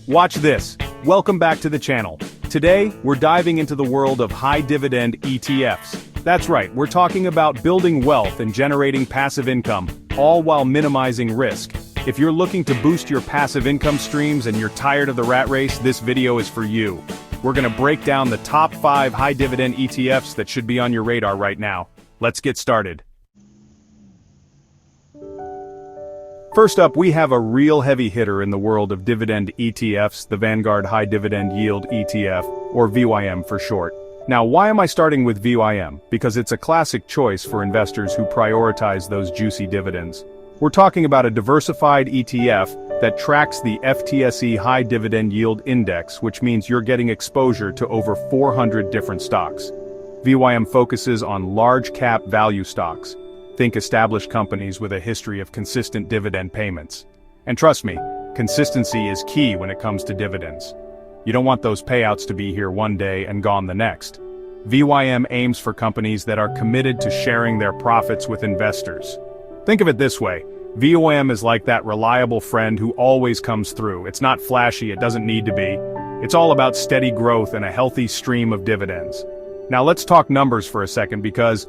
Watch this. Welcome back to the channel. Today, we're diving into the world of high-dividend ETFs. That's right, we're talking about building wealth and generating passive income, all while minimizing risk. If you're looking to boost your passive income streams and you're tired of the rat race, this video is for you. We're gonna break down the top 5 high-dividend ETFs that should be on your radar right now. Let's get started. First up, we have a real heavy hitter in the world of dividend ETFs, the Vanguard High Dividend Yield ETF, or VYM for short. Now, why am I starting with VYM? Because it's a classic choice for investors who prioritize those juicy dividends. We're talking about a diversified ETF that tracks the FTSE High Dividend Yield Index, which means you're getting exposure to over 400 different stocks. VYM focuses on large-cap value stocks. Think established companies with a history of consistent dividend payments. And trust me, consistency is key when it comes to dividends. You don't want those payouts to be here one day and gone the next. VYM aims for companies that are committed to sharing their profits with investors. Think of it this way, VYM is like that reliable friend who always comes through. It's not flashy, it doesn't need to be. It's all about steady growth and a healthy stream of dividends. Now let's talk numbers for a second because,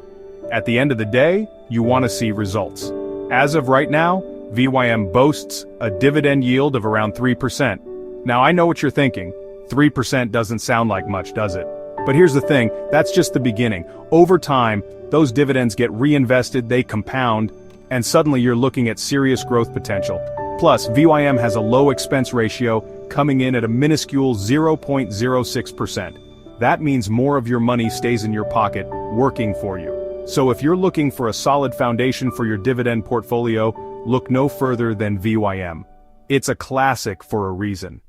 at the end of the day, you want to see results. As of right now, VYM boasts a dividend yield of around 3%. Now I know what you're thinking, 3% doesn't sound like much, does it? But here's the thing, that's just the beginning. Over time, those dividends get reinvested, they compound, and suddenly you're looking at serious growth potential. Plus, VYM has a low expense ratio, coming in at a minuscule 0.06%. That means more of your money stays in your pocket, working for you. So if you're looking for a solid foundation for your dividend portfolio, look no further than VYM. It's a classic for a reason.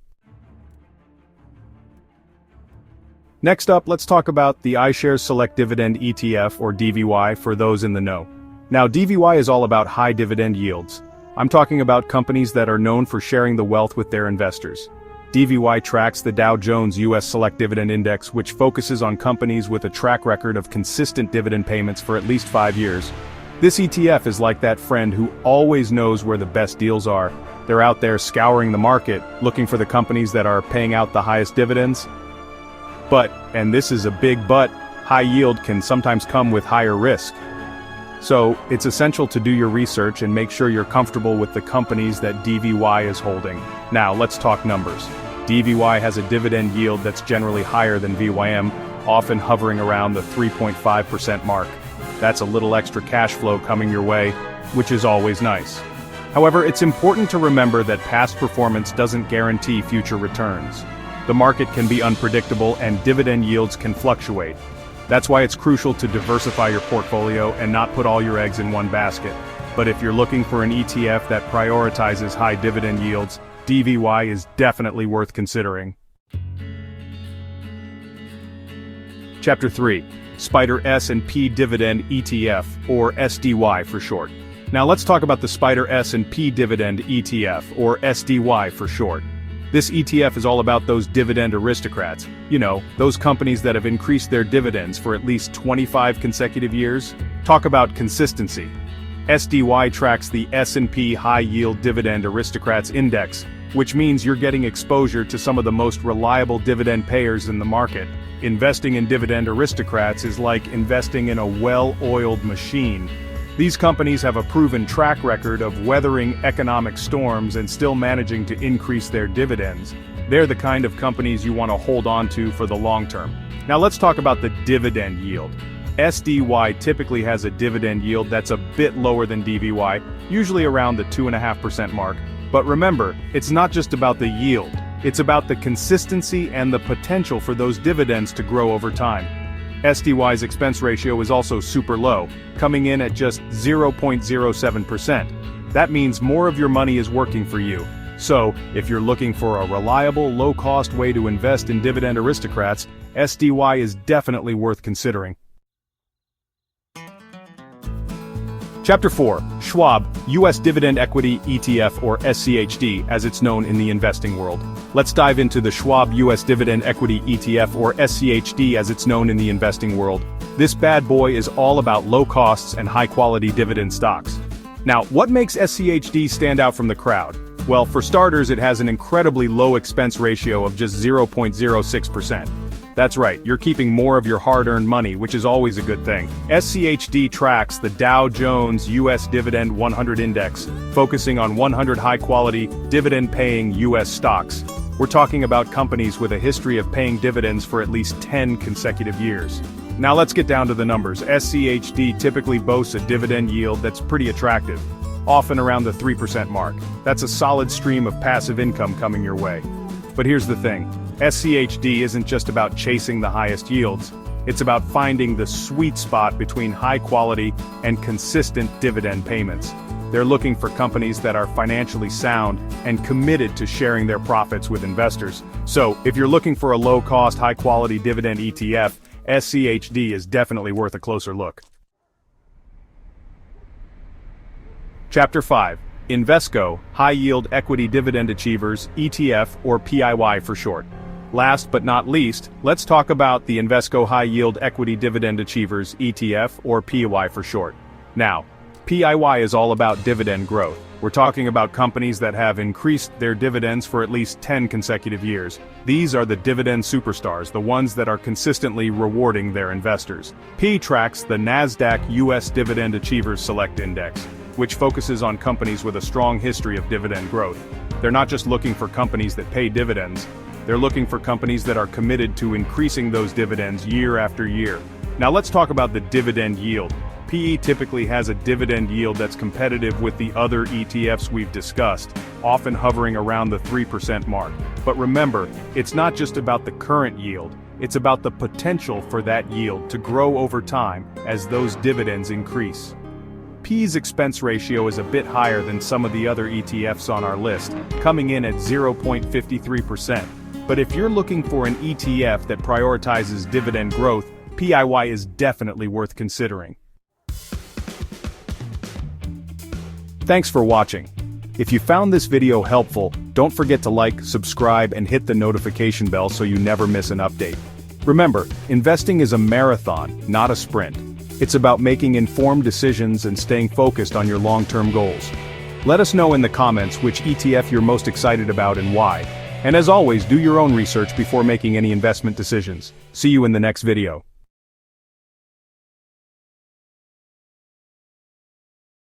Next up, let's talk about the iShares Select Dividend ETF, or DVY, for those in the know. Now, DVY is all about high dividend yields. I'm talking about companies that are known for sharing the wealth with their investors. DVY tracks the Dow Jones U.S. Select Dividend Index, which focuses on companies with a track record of consistent dividend payments for at least 5 years. This ETF is like that friend who always knows where the best deals are. They're out there scouring the market, looking for the companies that are paying out the highest dividends. But, and this is a big but, high yield can sometimes come with higher risk. So, it's essential to do your research and make sure you're comfortable with the companies that DVY is holding. Now, let's talk numbers. DVY has a dividend yield that's generally higher than VYM, often hovering around the 3.5% mark. That's a little extra cash flow coming your way, which is always nice. However, it's important to remember that past performance doesn't guarantee future returns. The market can be unpredictable and dividend yields can fluctuate. That's why it's crucial to diversify your portfolio and not put all your eggs in one basket. But if you're looking for an ETF that prioritizes high dividend yields, DVY is definitely worth considering. Chapter 3. Spider S&P Dividend ETF, or SDY for short. Now let's talk about the Spider S&P Dividend ETF, or SDY for short. This ETF is all about those dividend aristocrats. You know, those companies that have increased their dividends for at least 25 consecutive years. Talk about consistency. SDY tracks the S&P High Yield Dividend Aristocrats Index, which means you're getting exposure to some of the most reliable dividend payers in the market. Investing in dividend aristocrats is like investing in a well-oiled machine. These companies have a proven track record of weathering economic storms and still managing to increase their dividends. They're the kind of companies you want to hold on to for the long term. Now let's talk about the dividend yield. SDY typically has a dividend yield that's a bit lower than DVY, usually around the 2.5% mark. But remember, it's not just about the yield. It's about the consistency and the potential for those dividends to grow over time. SDY's expense ratio is also super low, coming in at just 0.07%. That means more of your money is working for you. So, if you're looking for a reliable, low-cost way to invest in dividend aristocrats, SDY is definitely worth considering. Chapter 4. Schwab, U.S. Dividend Equity ETF, or SCHD, as it's known in the investing world. Let's dive into the Schwab U.S. Dividend Equity ETF, or SCHD as it's known in the investing world. This bad boy is all about low costs and high-quality dividend stocks. Now, what makes SCHD stand out from the crowd? Well, for starters, it has an incredibly low expense ratio of just 0.06%. That's right, you're keeping more of your hard-earned money, which is always a good thing. SCHD tracks the Dow Jones U.S. Dividend 100 Index, focusing on 100 high-quality, dividend-paying U.S. stocks. We're talking about companies with a history of paying dividends for at least 10 consecutive years. Now let's get down to the numbers. SCHD typically boasts a dividend yield that's pretty attractive, often around the 3% mark. That's a solid stream of passive income coming your way. But here's the thing. SCHD isn't just about chasing the highest yields, it's about finding the sweet spot between high quality and consistent dividend payments. They're looking for companies that are financially sound and committed to sharing their profits with investors. So, if you're looking for a low-cost, high-quality dividend ETF, SCHD is definitely worth a closer look. Chapter 5. Invesco, High Yield Equity Dividend Achievers, ETF or PIY for short. Last but not least, let's talk about the Invesco High Yield Equity Dividend Achievers, ETF or PIY for short. Now, PIY is all about dividend growth. We're talking about companies that have increased their dividends for at least 10 consecutive years. These are the dividend superstars, the ones that are consistently rewarding their investors. P tracks the NASDAQ US Dividend Achievers Select Index, which focuses on companies with a strong history of dividend growth. They're not just looking for companies that pay dividends, they're looking for companies that are committed to increasing those dividends year after year. Now let's talk about the dividend yield. PE typically has a dividend yield that's competitive with the other ETFs we've discussed, often hovering around the 3% mark. But remember, it's not just about the current yield, it's about the potential for that yield to grow over time as those dividends increase. PE's expense ratio is a bit higher than some of the other ETFs on our list, coming in at 0.53%. But if you're looking for an ETF that prioritizes dividend growth, PIY is definitely worth considering. Thanks for watching. If you found this video helpful, don't forget to like, subscribe, and hit the notification bell so you never miss an update. Remember, investing is a marathon, not a sprint. It's about making informed decisions and staying focused on your long-term goals. Let us know in the comments which ETF you're most excited about and why. And as always, do your own research before making any investment decisions. See you in the next video.